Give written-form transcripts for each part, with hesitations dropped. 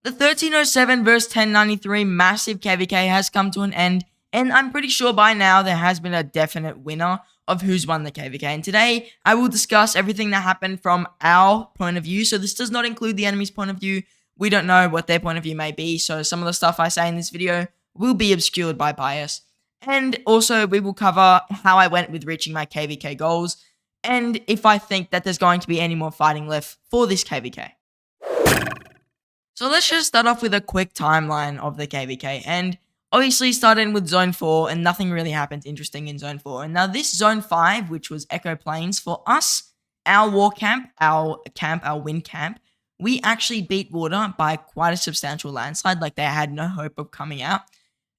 The 1307 vs 1093 massive KvK has come to an end, and I'm pretty sure by now there has been a definite winner of who's won the KvK. And today, I will discuss everything that happened from our point of view. So this does not include the enemy's point of view. We don't know what their point of view may be, so some of the stuff I say in this video will be obscured by bias. And also, we will cover how I went with reaching my KvK goals, and if I think that there's going to be any more fighting left for this KvK. So let's just start off with a quick timeline of the KvK, and obviously starting with Zone 4, and nothing really happened interesting in Zone 4. And now this Zone 5, which was Echo Plains, for us, our war camp, our win camp, we actually beat Water by quite a substantial landslide, like they had no hope of coming out.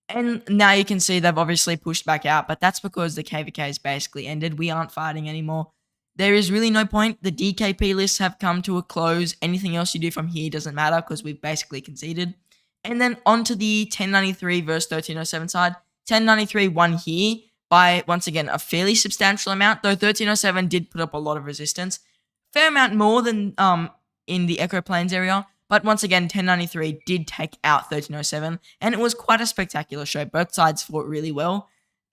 And now you can see they've obviously pushed back out, but that's because the KvK is basically ended. We aren't fighting anymore. There is really no point. The DKP lists have come to a close. Anything else you do from here doesn't matter because we've basically conceded. And then onto the 1093 versus 1307 side. 1093 won here by, once again, a fairly substantial amount, though 1307 did put up a lot of resistance. Fair amount more than in the Echo Plains area. But once again, 1093 did take out 1307, and it was quite a spectacular show. Both sides fought really well.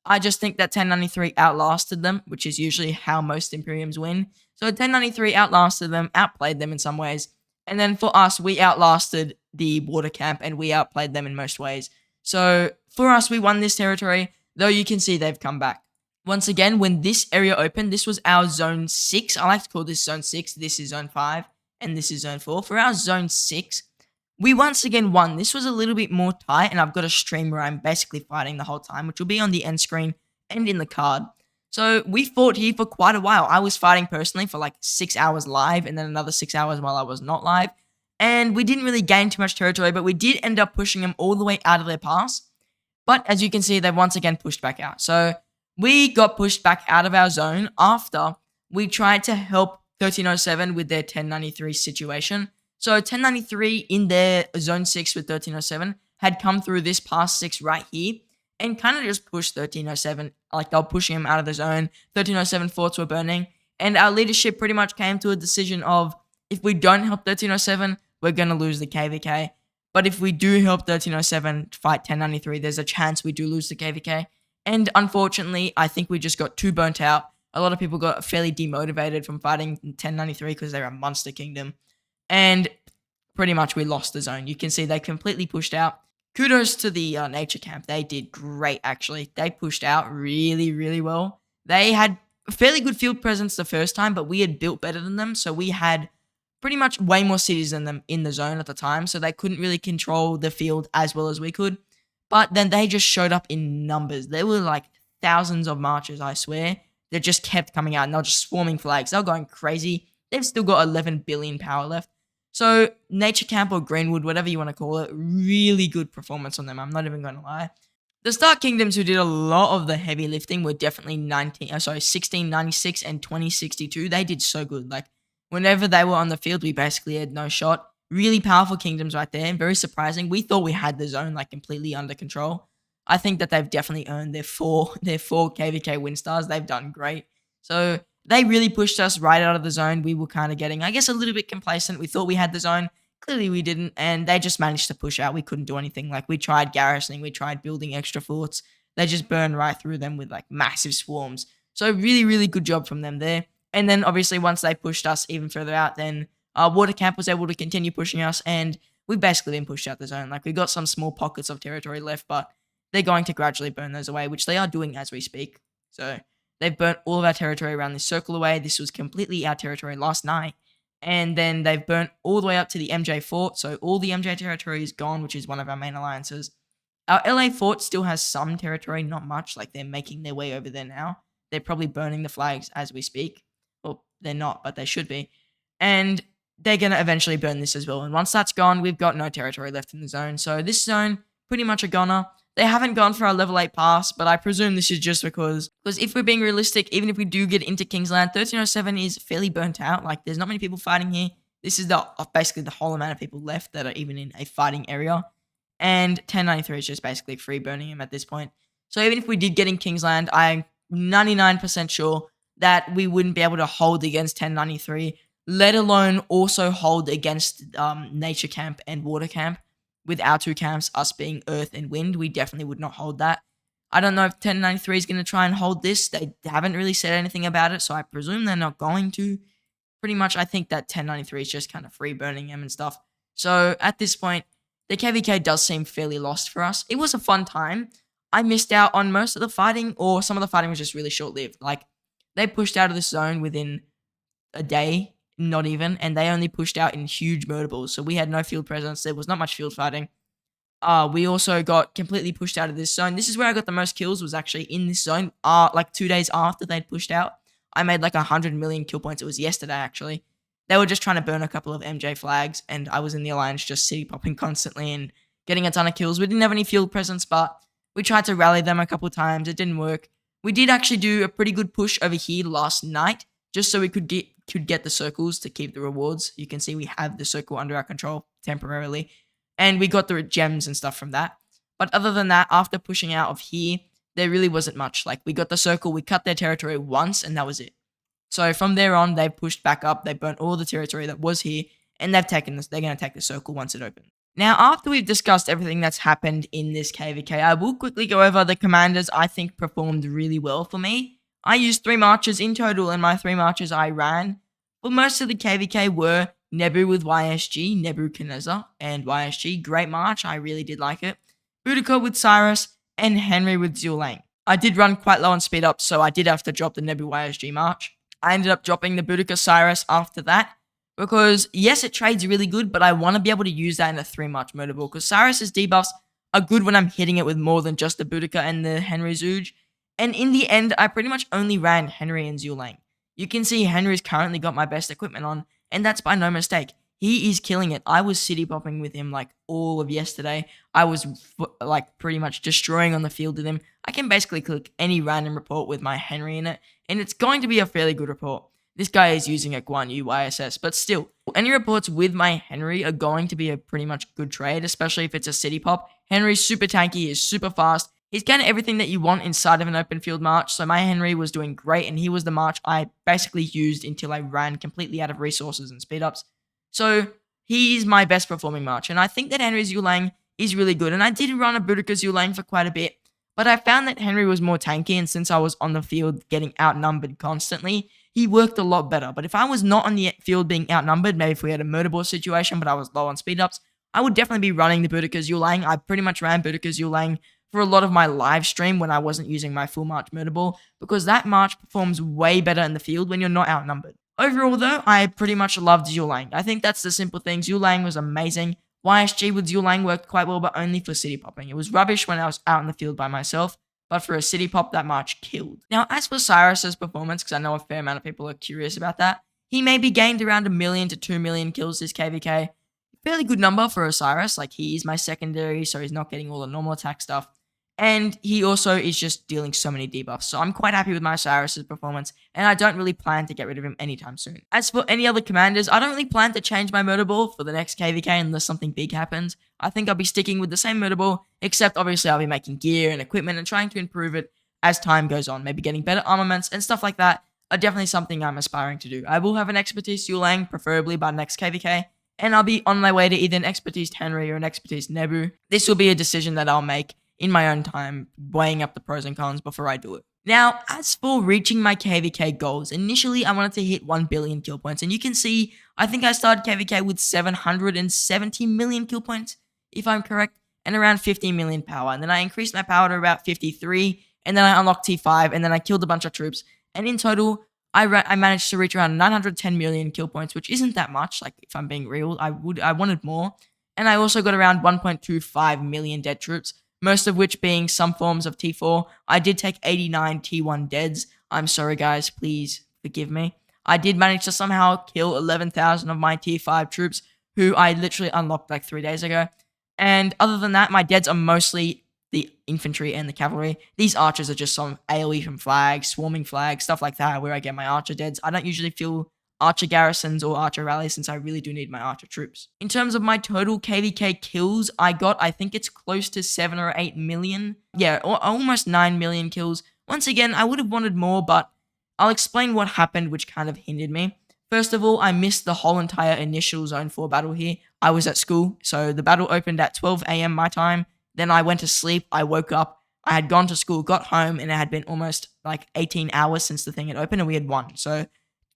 I just think that 1093 outlasted them, which is usually how most Imperiums win. So 1093 outlasted them, outplayed them in some ways. And then for us, we outlasted the Water Camp, and we outplayed them in most ways. So for us, we won this territory, though you can see they've come back. Once again, when this area opened, this was our Zone 6. I like to call this Zone 6. This is Zone 5, and this is Zone 4. For our Zone 6, we once again won. This was a little bit more tight, and I've got a stream where I'm basically fighting the whole time, which will be on the end screen and in the card. So we fought here for quite a while. I was fighting personally for like 6 hours live, and then another 6 hours while I was not live. And we didn't really gain too much territory, but we did end up pushing them all the way out of their pass. But as you can see, they've once again pushed back out. So we got pushed back out of our zone after we tried to help 1307 with their 1093 situation. So 1093 in their Zone 6 with 1307 had come through this pass 6 right here and kind of just pushed 1307. Like, they were pushing him out of the zone. 1307 forts were burning. And our leadership pretty much came to a decision of, if we don't help 1307, we're going to lose the KvK. But if we do help 1307 fight 1093, there's a chance we do lose the KvK. And unfortunately, I think we just got too burnt out. A lot of people got fairly demotivated from fighting 1093 because they're a monster kingdom. And pretty much we lost the zone. You can see they completely pushed out. Kudos to the nature camp. They did great, actually. They pushed out really, really well. They had a fairly good field presence the first time, but we had built better than them. So we had pretty much way more cities than them in the zone at the time. So they couldn't really control the field as well as we could. But then they just showed up in numbers. There were like thousands of marchers, I swear. They just kept coming out and they were just swarming flags. They were going crazy. They've still got 11 billion power left. So, Nature Camp or Greenwood, whatever you want to call it, really good performance on them, I'm not even going to lie. The Stark Kingdoms, who did a lot of the heavy lifting, were definitely 1696 and 2062. They did so good. Like, whenever they were on the field, we basically had no shot. Really powerful kingdoms right there, very surprising. We thought we had the zone, like, completely under control. I think that they've definitely earned their four KvK win stars. They've done great. So, they really pushed us right out of the zone. We were kind of getting, I guess, a little bit complacent. We thought we had the zone. Clearly we didn't, and they just managed to push out. We couldn't do anything. Like, we tried garrisoning. We tried building extra forts. They just burned right through them with, like, massive swarms. So, really, really good job from them there. And then, obviously, once they pushed us even further out, then Water Camp was able to continue pushing us, and we've basically been pushed out the zone. Like, we got some small pockets of territory left, but they're going to gradually burn those away, which they are doing as we speak. So, they've burnt all of our territory around this circle away. This was completely our territory last night. And then they've burnt all the way up to the MJ fort. So all the MJ territory is gone, which is one of our main alliances. Our LA fort still has some territory, not much. Like, they're making their way over there now. They're probably burning the flags as we speak. Well, they're not, but they should be. And they're going to eventually burn this as well. And once that's gone, we've got no territory left in the zone. So this zone, pretty much a goner. They haven't gone for our level 8 pass, but I presume this is just because if we're being realistic, even if we do get into Kingsland, 1307 is fairly burnt out. Like, there's not many people fighting here. This is basically the whole amount of people left that are even in a fighting area. And 1093 is just basically free burning him at this point. So even if we did get in Kingsland, I'm 99% sure that we wouldn't be able to hold against 1093. let alone also hold against nature camp and water camp. With our two camps, us being earth and wind, we definitely would not hold that. I don't know if 1093 is going to try and hold this. They haven't really said anything about it, so I presume they're not going to. Pretty much, I think that 1093 is just kind of free burning him and stuff. So at this point, the KvK does seem fairly lost for us. It was a fun time. I missed out on most of the fighting, or some of the fighting was just really short-lived. Like, they pushed out of this zone within a day, not even, and they only pushed out in huge murder so we had no field presence. There was not much field fighting. We also got completely pushed out of this zone. This is where I got the most kills, was actually in this zone, like 2 days after they'd pushed out. I made like 100 million kill points. It was yesterday, actually. They were just trying to burn a couple of MJ flags, and I was in the alliance just city popping constantly and getting a ton of kills. We didn't have any field presence, but we tried to rally them a couple of times. It didn't work. We did actually do a pretty good push over here last night, just so we could get the circles to keep the rewards. You can see we have the circle under our control temporarily, and we got the gems and stuff from that. But other than that, after pushing out of here, there really wasn't much. Like, we got the circle, we cut their territory once, and that was it. So from there on, they pushed back up, they burnt all the territory that was here, and they're going to take the circle once it opens. Now, after we've discussed everything that's happened in this KvK, I will quickly go over the commanders I think performed really well for me. I used 3 marches in total, and my 3 marches I ran. But most of the KvK were Nebu with YSG, Nebuchadnezzar, and YSG. Great march, I really did like it. Boudica with Cyrus, and Henry with ZHUGE. I did run quite low on speed up, so I did have to drop the Nebu YSG march. I ended up dropping the Boudica Cyrus after that, because yes, it trades really good, but I want to be able to use that in a 3-march murder ball, because Cyrus's debuffs are good when I'm hitting it with more than just the Boudica and the Henry ZHUGE. And in the end, I pretty much only ran Henry and ZHUGE. You can see Henry's currently got my best equipment on, and that's by no mistake. He is killing it. I was city popping with him like all of yesterday. I was like pretty much destroying on the field with him. I can basically click any random report with my Henry in it, and it's going to be a fairly good report. This guy is using a Guan Yu YSS, but still, any reports with my Henry are going to be a pretty much good trade, especially if it's a city pop. Henry's super tanky, he's super fast. He's kind of everything that you want inside of an open field march, so my Henry was doing great, and he was the march I basically used until I ran completely out of resources and speed ups. So he's my best performing march, and I think that Henry's ZHUGE is really good, and I did run a Boudica ZHUGE for quite a bit, but I found that Henry was more tanky, and since I was on the field getting outnumbered constantly, he worked a lot better. But if I was not on the field being outnumbered, maybe if we had a murder ball situation, but I was low on speed ups, I would definitely be running the Boudica ZHUGE. I pretty much ran Boudica ZHUGE for a lot of my live stream when I wasn't using my full march murder ball, because that march performs way better in the field when you're not outnumbered. Overall though, I pretty much loved ZHUGE. I think that's the simple thing. ZHUGE was amazing. YSG with ZHUGE worked quite well, but only for city popping. It was rubbish when I was out in the field by myself, but for a city pop, that march killed. Now, as for Cyrus's performance, because I know a fair amount of people are curious about that, he maybe gained around 1 million to 2 million kills this KvK. Fairly good number for a Cyrus. Like, he is my secondary, so he's not getting all the normal attack stuff. And he also is just dealing so many debuffs. So I'm quite happy with my Cyrus's performance, and I don't really plan to get rid of him anytime soon. As for any other commanders, I don't really plan to change my murder ball for the next KvK unless something big happens. I think I'll be sticking with the same murder ball, except obviously I'll be making gear and equipment and trying to improve it as time goes on. Maybe getting better armaments and stuff like that are definitely something I'm aspiring to do. I will have an expertise ZHUGE, preferably by next KvK, and I'll be on my way to either an expertise Henry or an expertise Nebu. This will be a decision that I'll make in my own time, weighing up the pros and cons before I do it. Now, as for reaching my KvK goals, initially I wanted to hit 1 billion kill points, and you can see, I think I started KvK with 770 million kill points, if I'm correct, and around 15 million power, and then I increased my power to about 53, and then I unlocked T5, and then I killed a bunch of troops, and in total, I managed to reach around 910 million kill points, which isn't that much. Like, if I'm being real, I wanted more, and I also got around 1.25 million dead troops, most of which being some forms of T4. I did take 89 T1 deads. I'm sorry guys, please forgive me. I did manage to somehow kill 11,000 of my T5 troops, who I literally unlocked like 3 days ago. And other than that, my deads are mostly the infantry and the cavalry. These archers are just some AoE from flags, swarming flags, stuff like that, where I get my archer deads. I don't usually feel archer garrisons or archer rallies, since I really do need my archer troops. In terms of my total KvK kills, I think it's close to 7 or 8 million. Yeah, or almost 9 million kills. Once again, I would have wanted more, but I'll explain what happened which kind of hindered me. First of all, I missed the whole entire initial Zone 4 battle here. I was at school, so the battle opened at 12 a.m. my time. Then I went to sleep, I woke up, I had gone to school, got home, and it had been almost like 18 hours since the thing had opened, and we had won. So,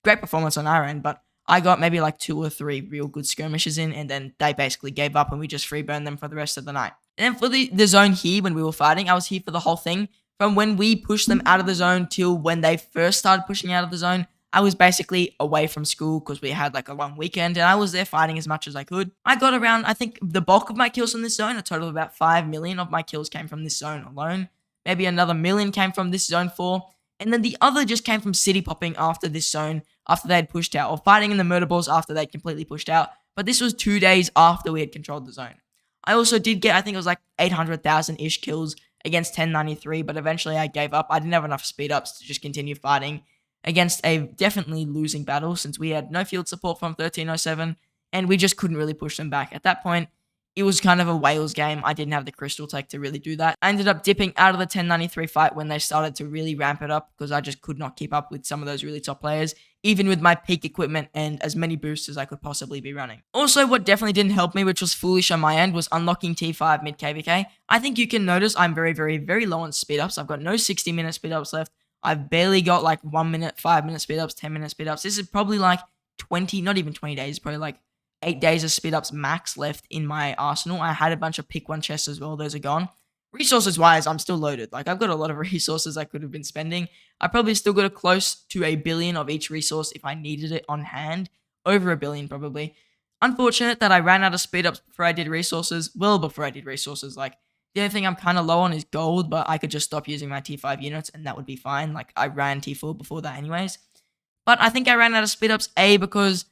great performance on our end, but I got maybe like 2 or 3 real good skirmishes in, and then they basically gave up, and we just free burned them for the rest of the night. And then for the zone here, when we were fighting, I was here for the whole thing. From when we pushed them out of the zone till when they first started pushing out of the zone, I was basically away from school because we had like a long weekend, and I was there fighting as much as I could. I got around, I think the bulk of my kills from this zone, a total of about 5 million of my kills came from this zone alone. Maybe another million came from this zone 4. And then the other just came from city popping after this zone, after they had pushed out, or fighting in the murder balls after they'd completely pushed out. But this was 2 days after we had controlled the zone. I also did get, I think it was like 800,000-ish kills against 1093, but eventually I gave up. I didn't have enough speed ups to just continue fighting against a definitely losing battle since we had no field support from 1307 and we just couldn't really push them back. At that point, it was kind of a Wales game. I didn't have the crystal tech to really do that. I ended up dipping out of the 1093 fight when they started to really ramp it up because I just could not keep up with some of those really top players, even with my peak equipment and as many boosts as I could possibly be running. Also, what definitely didn't help me, which was foolish on my end, was unlocking T5 mid KVK. I think you can notice I'm very, very, very low on speed ups. I've got no 60-minute speed ups left. I've barely got like 1 minute, 5 minute speed ups, 10-minute speed ups. This is probably like 20, not even 20 days, probably like 8 days of speed ups max left in my arsenal. I had a bunch of pick 1 chests as well. Those are gone. Resources wise, I'm still loaded. Like I've got a lot of resources I could have been spending. I probably still got a close to 1 billion of each resource if I needed it on hand. Over 1 billion probably. Unfortunate that I ran out of speed ups before I did resources. Well, before I did resources. Like the only thing I'm kind of low on is gold, but I could just stop using my T5 units and that would be fine. Like I ran T4 before that anyways. But I think I ran out of speed ups A because,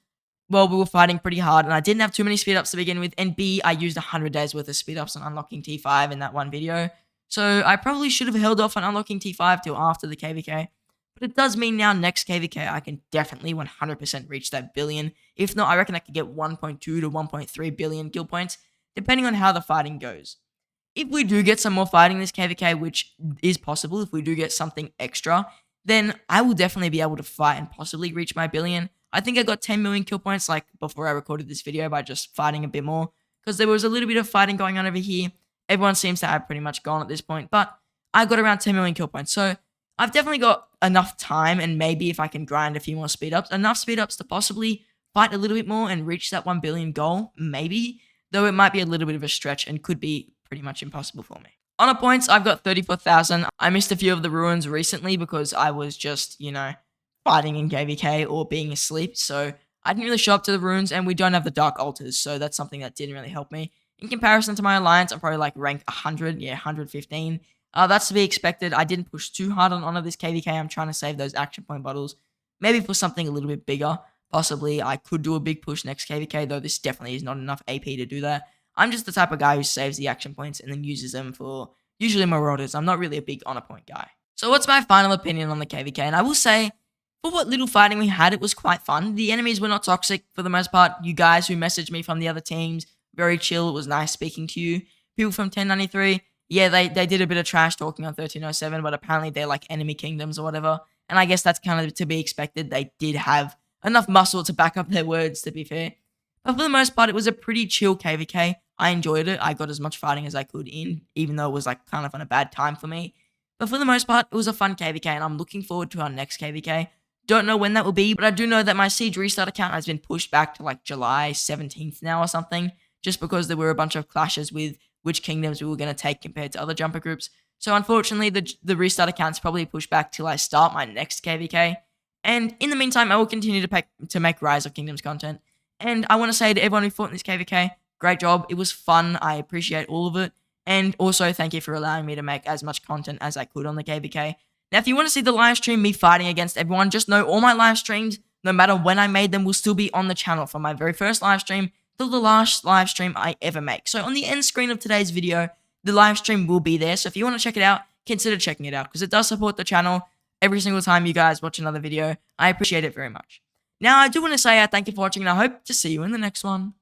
well, we were fighting pretty hard and I didn't have too many speed ups to begin with, and B, I used 100 days worth of speed ups on unlocking T5 in that one video. So I probably should have held off on unlocking T5 till after the KVK. But it does mean now next KVK I can definitely 100% reach that billion. If not, I reckon I could get 1.2 to 1.3 billion kill points, depending on how the fighting goes. If we do get some more fighting this KVK, which is possible, if we do get something extra, then I will definitely be able to fight and possibly reach my billion. I think I got 10 million kill points like before I recorded this video by just fighting a bit more, because there was a little bit of fighting going on over here. Everyone seems to have pretty much gone at this point, but I got around 10 million kill points. So I've definitely got enough time, and maybe if I can grind a few more speed ups, enough speed ups to possibly fight a little bit more and reach that 1 billion goal, maybe, though it might be a little bit of a stretch and could be pretty much impossible for me. Honor points, I've got 34,000. I missed a few of the ruins recently because I was just, fighting in KVK or being asleep, so I didn't really show up to the ruins, and we don't have the dark altars, so that's something that didn't really help me. In comparison to my alliance, I'm probably like rank 100, 115. That's to be expected. I didn't push too hard on Honor this KVK. I'm trying to save those action point bottles, maybe for something a little bit bigger. Possibly I could do a big push next KVK, though this definitely is not enough AP to do that. I'm just the type of guy who saves the action points and then uses them for usually Marauders. I'm not really a big honor point guy. So what's my final opinion on the KVK? And I will say, for what little fighting we had, it was quite fun. The enemies were not toxic for the most part. You guys who messaged me from the other teams, very chill. It was nice speaking to you. People from 1093, yeah, they did a bit of trash talking on 1307, but apparently they're like enemy kingdoms or whatever. And I guess that's kind of to be expected. They did have enough muscle to back up their words, to be fair. But for the most part, it was a pretty chill KVK. I enjoyed it. I got as much fighting as I could in, even though it was like kind of on a bad time for me. But for the most part, it was a fun KVK, and I'm looking forward to our next KVK. Don't know when that will be, but I do know that my Siege Restart account has been pushed back to like July 17th now or something, just because there were a bunch of clashes with which kingdoms we were going to take compared to other jumper groups. So unfortunately, the restart account's probably pushed back till I start my next KVK. And in the meantime, I will continue to make Rise of Kingdoms content. And I want to say to everyone who fought in this KVK, great job. It was fun. I appreciate all of it. And also, thank you for allowing me to make as much content as I could on the KVK. Now, if you want to see the live stream, me fighting against everyone, just know all my live streams, no matter when I made them, will still be on the channel from my very first live stream till the last live stream I ever make. So on the end screen of today's video, the live stream will be there. So if you want to check it out, consider checking it out, because it does support the channel every single time you guys watch another video. I appreciate it very much. Now, I do want to say thank you for watching, and I hope to see you in the next one.